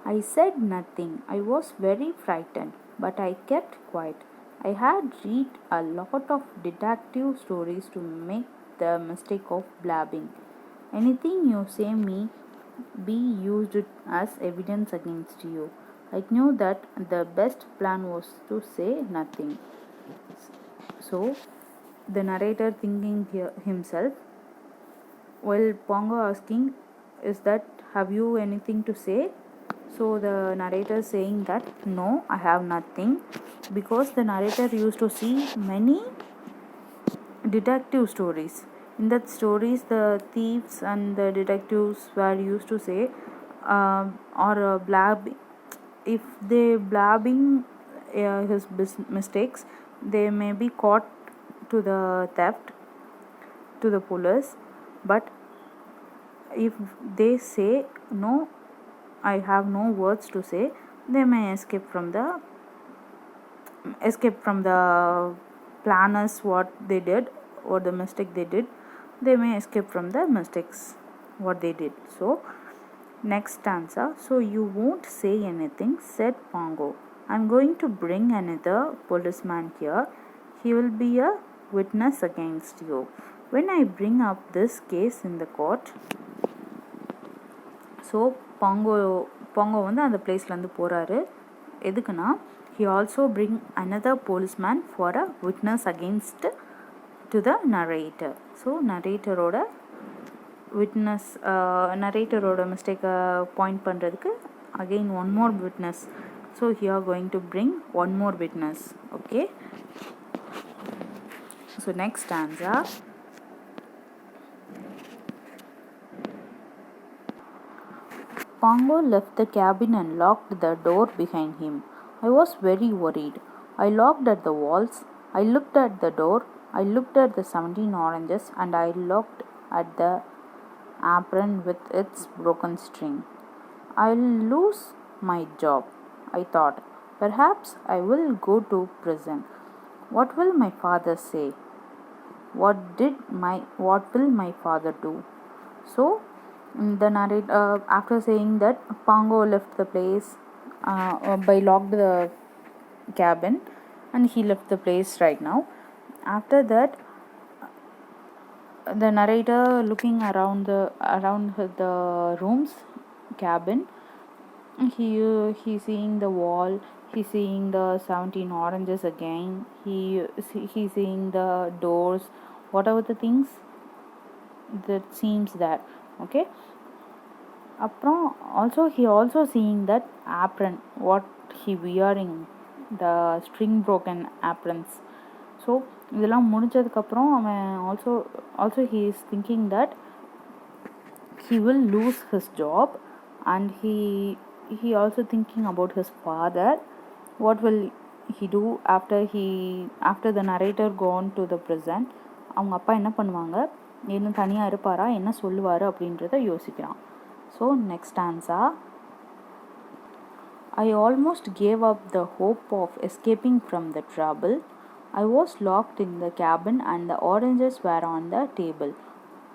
I said nothing. I was very frightened, but I kept quiet. I had read a lot of detective stories to make the mistake of blabbing. Anything you say may be used as evidence against you. I knew that the best plan was to say nothing. So, the narrator thinking himself, while Pongo asking, is that have you anything to say? So the narrator saying that no, I have nothing, because the narrator used to see many detective stories. In that stories, the thieves and the detectives were used to say or blab. If they blabbing his mistakes, they may be caught to the theft to the police. But if they say no, I have no words to say, they may escape from the planners what they did or the mistake they did. They may escape from the mistakes what they did. So next stanza. So you won't say anything, said Pongo. I'm going to bring another policeman here. He will be a witness against you. When I bring up this case in the court, so பாங்கோ வந்து அந்த பிளேஸ்லேருந்து போகிறாரு. எதுக்குன்னா, he also bring another policeman for a witness against to the narrator. So நரேட்டரோட மிஸ்டேக்கை point பண்ணுறதுக்கு again one more witness. So he are going to bring one more witness. Okay, so next stanza. Pongo left the cabin and locked the door behind him. I was very worried. I looked at the walls. I looked at the door. I looked at the 17 oranges, and I looked at the apron with its broken string. I'll lose my job, I thought. Perhaps I will go to prison. What will my father say? What will my father do? So the narrator, after saying that, Pongo left the place by locked the cabin, and he left the place right now. After that, the narrator looking around the room's cabin. He seeing the wall. He seeing the 17 oranges again. He seeing the doors, whatever the things that seems that. Okay, அப்புறம் he also seeing that apron what he wearing, the string broken aprons. So இதெல்லாம் முடிஞ்சதுக்கப்புறம் அவன் also he is thinking that he will lose his job, and he also thinking about his father. What will he do after the narrator gone to the prison? அவங்க அப்பா என்ன பண்ணுவாங்க, என்ன தனியாக இருப்பாரா, என்ன சொல்லுவார் அப்படின்றத யோசிக்கிறான். So next answer. I almost gave up the hope of escaping from the trouble. I was locked in the cabin and the oranges were on the table.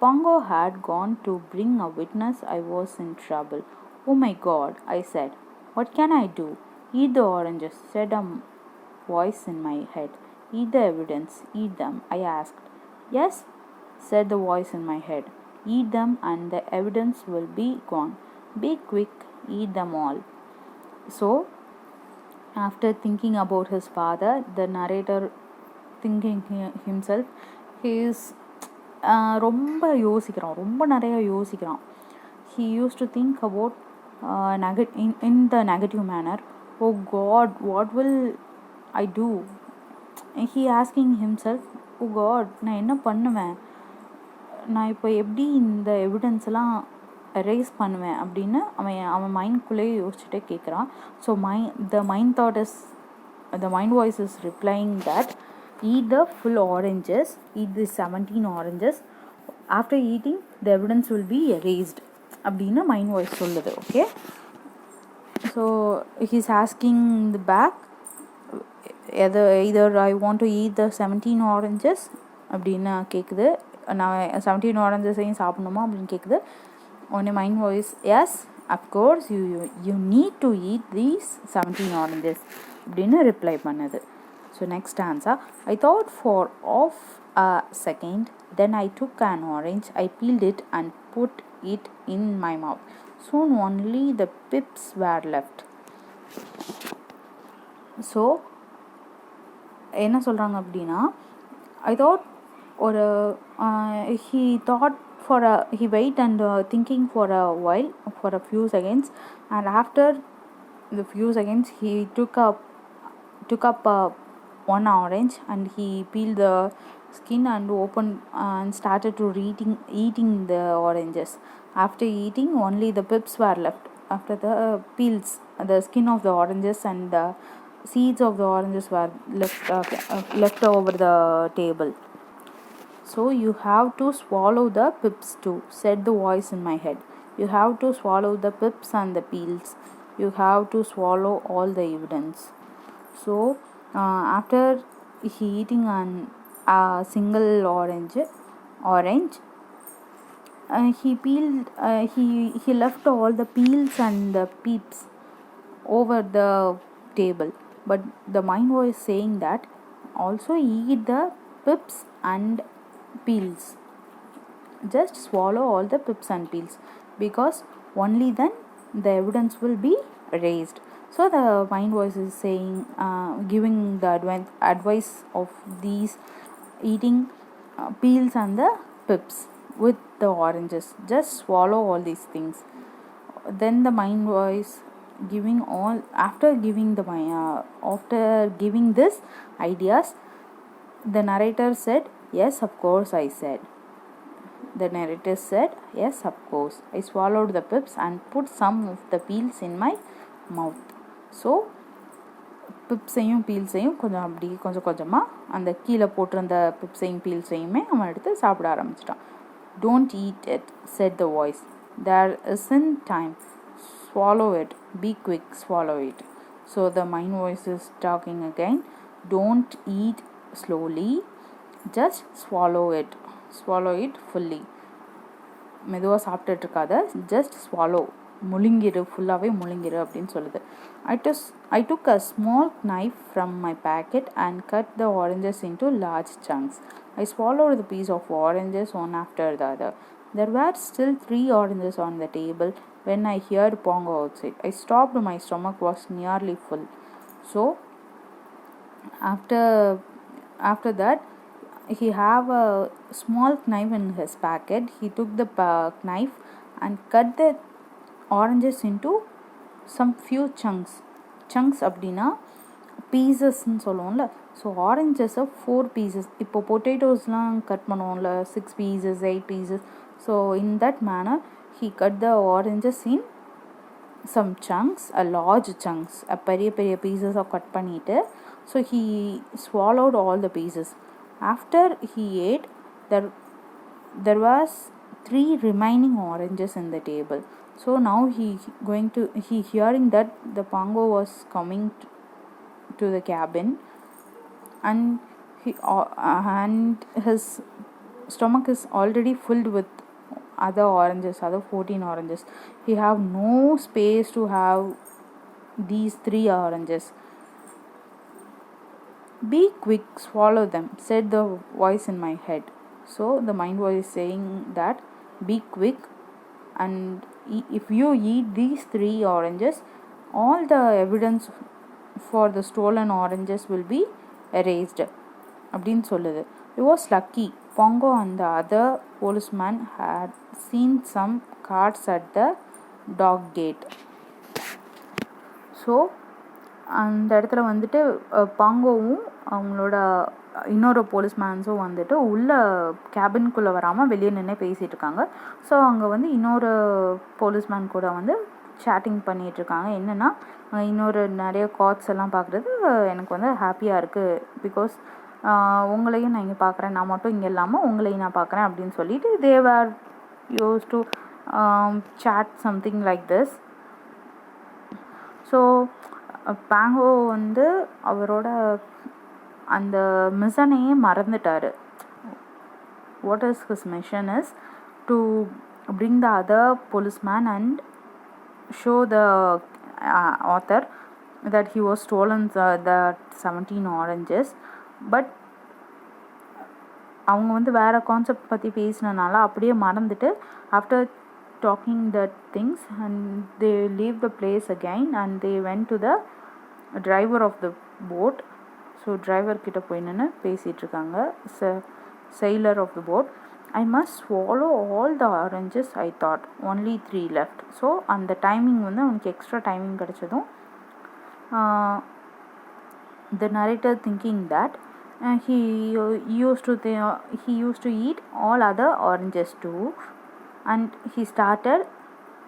Pongo had gone to bring a witness. I was in trouble. Oh my God, I said. What can I do? Eat the oranges, said a voice in my head. Eat the evidence. Eat them, I asked. Yes, said the voice in my head. Eat them and the evidence will be gone. Be quick, eat them all. So, after thinking about his father, the narrator thinking himself, he is ரொம்ப நிறைய யோசிக்கிறான். He used to think about in the negative manner. Oh God, what will I do? He asking himself, oh God, நான் என்ன பண்ணுவேன், நான் இப்போ எப்படி இந்த எவிடன்ஸ்லாம் எரேஸ் பண்ணுவேன் அப்படின்னு அவன் மைண்ட்குள்ளேயே யோசிச்சுட்டே கேட்குறான். So the mind voice is replying that eat the full oranges, eat the 17 oranges. After eating, the evidence will be erased அப்படின்னு மைண்ட் வாய்ஸ் சொல்லுது. Okay, so he's asking the back either I want to eat the 17 oranges அப்படின்னு கேட்குது. நான் 17 orangesையும் சாப்பிடணுமா அப்படின்னு கேட்குது. உடனே mind voice yes, Of course, you need to eat these 17 oranges அப்படின்னு reply பண்ணுது. So next answer, I thought for off a second, then I took an orange, I peeled it and put it in my mouth. Soon only the pips were left. So என்ன சொல்கிறாங்க அப்படின்னா, I thought ஒரு he thought for a he wait and thinking for a while, for a few seconds, and after the few seconds he took up one orange and he peeled the skin and opened and started to eating the oranges. After eating, only the pips were left. After the peels, the skin of the oranges and the seeds of the oranges were left over the table. So you have to swallow the pips too, said the voice in my head. You have to swallow the pips and the peels. You have to swallow all the evidence. So after he eating a single orange, he peeled. He left all the peels and the peeps over the table. But the mind was saying that also eat the pips and peels. Just swallow all the pips and peels, because only then the evidence will be raised. So the mind voice is saying, giving the advice of these eating peels and the pips with the oranges. Just swallow all these things. Then the mind voice giving all after giving this ideas, the narrator said, yes, of course, I said. The narrator said, yes, of course. I swallowed the pips and put some of the peels in my mouth. So பிப்ஸையும் பீல்ஸையும் கொஞ்சம் கொஞ்சமாக அந்த கீழே போட்டிருந்த பிப்ஸையும் பீல்ஸையுமே அவன் எடுத்து சாப்பிட ஆரம்பிச்சிட்டான். Don't eat it, said the voice. There isn't time. Swallow it. Be quick, swallow it. So the mind voice is talking again. Don't eat slowly. Just swallow it. Swallow it fully. மெதுவாக சாப்பிட்டுட்டு இருக்காத, just swallow, முழுங்கிரு, ஃபுல்லாகவே முழுங்கிரு அப்படின்னு சொல்லுது. I took a small knife from my pocket and cut the oranges into large chunks. I swallowed the piece of oranges one after the other. There were still 3 oranges on the table when I heard Pongo outside. I stopped. My stomach was nearly full. So after that, he have a small knife in his pocket. He took the knife and cut the oranges into some few chunks அப்படின்னா பீசஸ்ன்னு சொல்லுவோம்ல. So ஆரஞ்சஸை 4 pieces. இப்போ பொட்டேட்டோஸ்லாம் cut பண்ணுவோம்ல, 6 pieces 8 pieces. So in that manor he cut the oranges in some chunks, a large chunks, பெரிய பெரிய பீசஸாக cut பண்ணிவிட்டு, so he swallowed all the pieces. After he ate, there was 3 remaining oranges in the table. So now he hearing that the Pongo was coming to the cabin, and his stomach is already filled with other 14 oranges. He have no space to have these 3 oranges. Be quick, swallow them, said the voice in my head. So the mind voice saying that be quick, and if you eat these 3 oranges, all the evidence for the stolen oranges will be erased அப்படின்னு சொல்லுது. It was lucky Pongo and the other policeman had seen some carts at the dog gate. So அந்த இடத்துல வந்துட்டு பாங்கோவும் அவங்களோட இன்னொரு போலீஸ்மேன்ஸும் வந்துட்டு உள்ள கேபின்குள்ளே வராமல் வெளியே நின்று பேசிகிட்டு இருக்காங்க. ஸோ அங்கே வந்து இன்னொரு போலீஸ்மேன் கூட வந்து சேட்டிங் பண்ணிகிட்ருக்காங்க. என்னென்னா, இன்னொரு நிறைய காட்ஸ் எல்லாம் பார்க்குறது எனக்கு வந்து ஹாப்பியாக இருக்குது, பிகாஸ் உங்களையும் நான் இங்கே பார்க்குறேன், நான் மட்டும் இங்கே இல்லாமல் உங்களையும் நான் பார்க்குறேன் அப்படின்னு சொல்லிட்டு they were use to chat something like this. So பாங்கோ வந்து அவரோட அந்த மிஷனையே மறந்துட்டார். What is his mission is to bring the other policeman and show the author that he was stolen the 17 oranges. But அவங்க வந்து வேறு கான்செப்ட் பற்றி பேசினனால அப்படியே மறந்துட்டு after talking that things and they leave the place again and they went to the driver of the boat. So driver கிட்ட போய் நின்று பேசிகிட்டு இருக்காங்க. sailor of the boat. I must swallow all the oranges, I thought. Only 3 left. So அந்த timing வந்து அவனுக்கு extra timing கிடச்சதும் the narrator thinking that he used to eat all other oranges too, and he started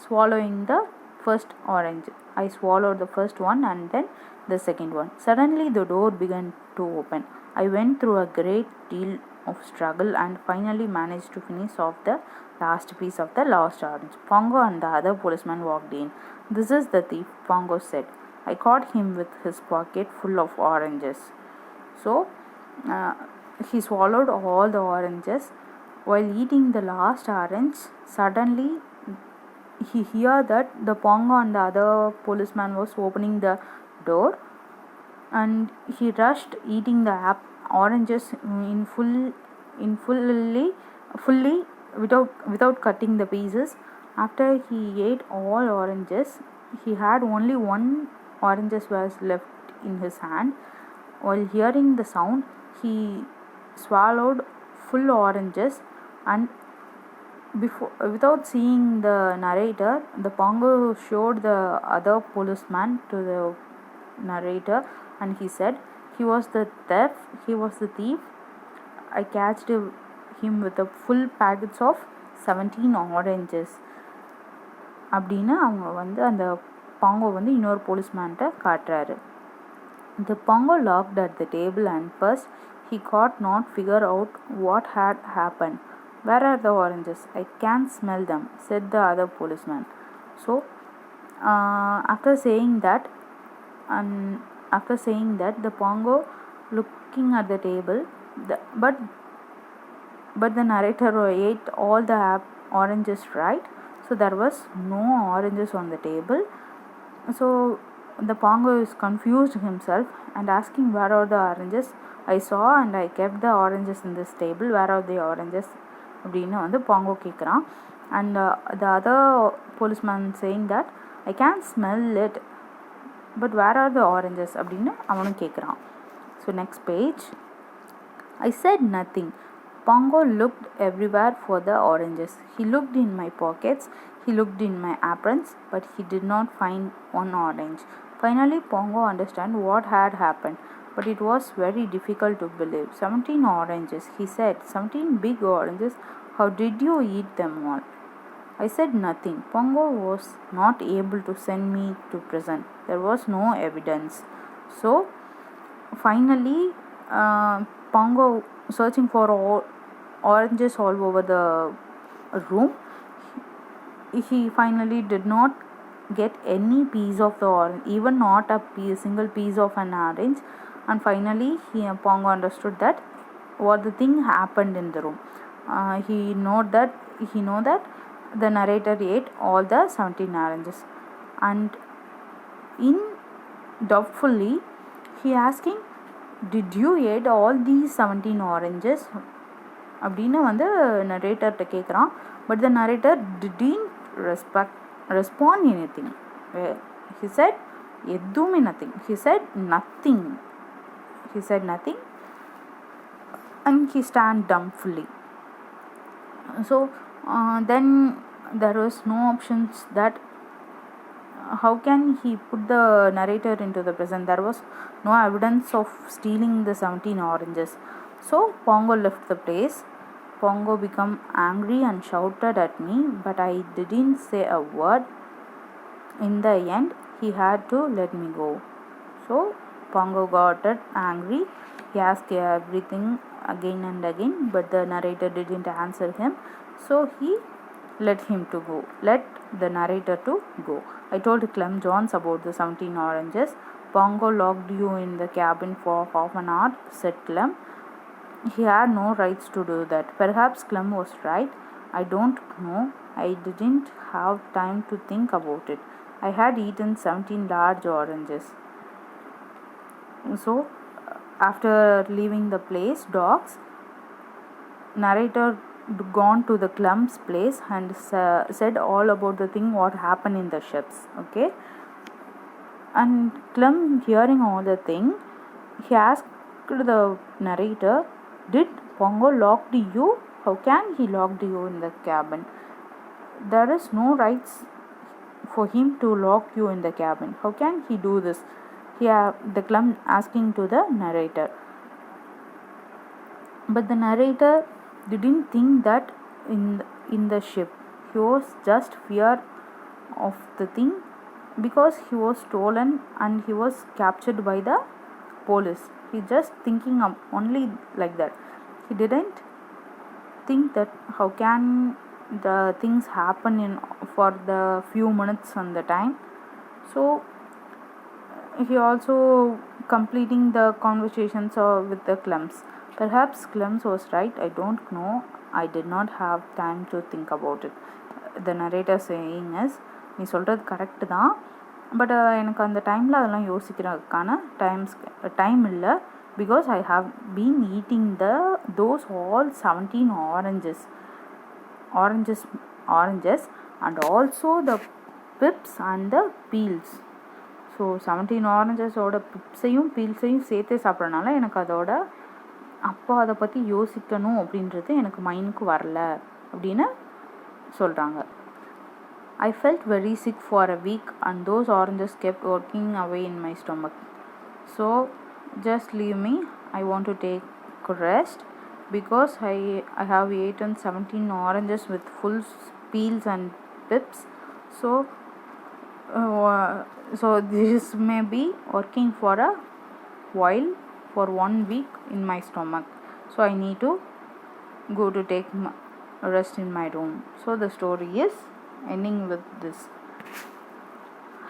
swallowing the first orange. I swallowed the first one and then the second one. Suddenly the door began to open. I went through a great deal of struggle and finally managed to finish off the last piece of the last orange. Pongo and the other policeman walked in. This is the thief, Pongo said. I caught him with his pocket full of oranges. So he swallowed all the oranges. While eating the last orange, suddenly he heard that the Pongo and the other policeman was opening the door, and he rushed eating the oranges fully without cutting the pieces. After he ate all oranges, he had only one oranges was left in his hand. While hearing the sound, he swallowed full oranges, and without seeing the narrator, the Pongo showed the other policeman to the narrator, and he said, he was the thief. I catched him with the full packets of 17 oranges. அப்படின்னு அவங்க வந்து அந்த bongo வந்து இன்னொரு போலீஸ்மேன்ட்ட காட்டுறாரு. The Pongo looked at the table and first he could not figure out what had happened. Where are the oranges? I can't smell them, said the other policeman. So after saying that, the Pongo looking at the table, but the narrator ate all the oranges, right? So there was no oranges on the table. So the Pongo is confused himself and asking, where are the oranges? I saw and I kept the oranges in this table. Where are the oranges? அப்படின்னு வந்து bongo கேட்குறான். And the other policeman saying that I can't smell it, but where are the oranges அப்படின்னு அவனும் கேட்குறான். So next page. I said nothing. Pongo looked everywhere for the oranges. He looked in my pockets, he looked in my aprons, but he did not find one orange. Finally, Pongo understood what had happened, but it was very difficult to believe. 17 oranges, he said. 17 big oranges. How did you eat them all? I said nothing. Pongo was not able to send me to prison. There was no evidence. So, finally, Pongo, searching for oranges all over the room, he finally did not get any piece of the orange, even not a single piece of an orange. And finally Pongo understood that what the thing happened in the room. He know that the narrator ate all the 17 oranges, and in doubtfully he asking, did you eat all these 17 oranges அப்படின்னு வந்து நரேட்டர்கிட்ட கேட்குறான். But the narrator didn't respond anything. He said எதுவுமே nothing. He said nothing and he stand dumbly. So then there was no options that how can he put the narrator into the prison. There was no evidence of stealing the 17 oranges. So Pongo left the place. Pongo became angry and shouted at me, but I didn't say a word. In the end, he had to let me go. So Pongo got angry. He asked everything again and again, but the narrator didn't answer him. So he let the narrator to go. I told Clem Jones about the 17 oranges. Pongo locked you in the cabin for half an hour, said Clem. He had no rights to do that. Perhaps Clem was right. I don't know. I didn't have time to think about it. I had eaten 17 large oranges. So, after leaving the place, dogs, narrator gone to the Clump's place and said all about the thing what happened in the ships. Okay, and Clump, hearing all the thing, he asked the narrator, "Did Pongo locked you? How can he locked you in the cabin? There is no rights for him to lock you in the cabin. How can he do this?" The Clump asking to the narrator. But the narrator didn't think that in the ship. He was just fear of the thing because he was stolen and he was captured by the police. He just thinking of only like that. He didn't think that how can the things happen in for the few minutes on the time. So he also completing the conversations with the Clumps. Perhaps Clumps was right. I don't know. I did not have time to think about it. The narrator saying is, நீ சொல்கிறது correct தான், but எனக்கு அந்த டைமில் அதெல்லாம் யோசிக்கிறதுக்கான time இல்லை. Because I have been eating those all 17 oranges and also the pips and the peels. So 17 ஆரஞ்சஸோட பிப்ஸையும் பீல்ஸையும் சேர்த்தே சாப்பிட்றனால எனக்கு அதோட அப்போ அதை பற்றி யோசிக்கணும் அப்படின்றது எனக்கு மைண்டுக்கு வரல அப்படின்னு சொல்கிறாங்க. I felt very sick for a week and those oranges kept working away in my stomach. So just leave me. I want to take rest because I have eaten 17 oranges with full peels and pips. So this may be working for a while, for 1 week in my stomach. So I need to go to take rest in my room. So the story is ending with this.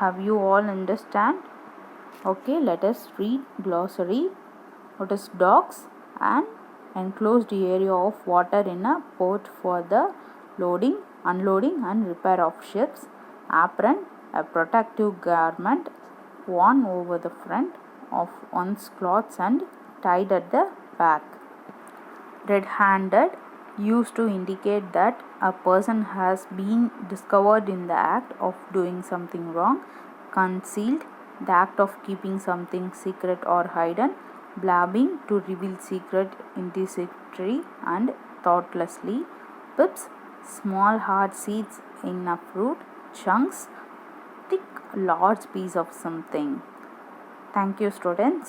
Have you all understand? Okay, let us read glossary. What is docks? An enclosed area of water in a port for the loading, unloading and repair of ships. Apron, a protective garment worn over the front of one's clothes and tied at the back. Red-handed, used to indicate that a person has been discovered in the act of doing something wrong. Concealed, the act of keeping something secret or hidden. Blabbing, to reveal secret indiscreetly and thoughtlessly. Pips, small hard seeds in a fruit. Chunks, thick large piece of something. Thank you, students.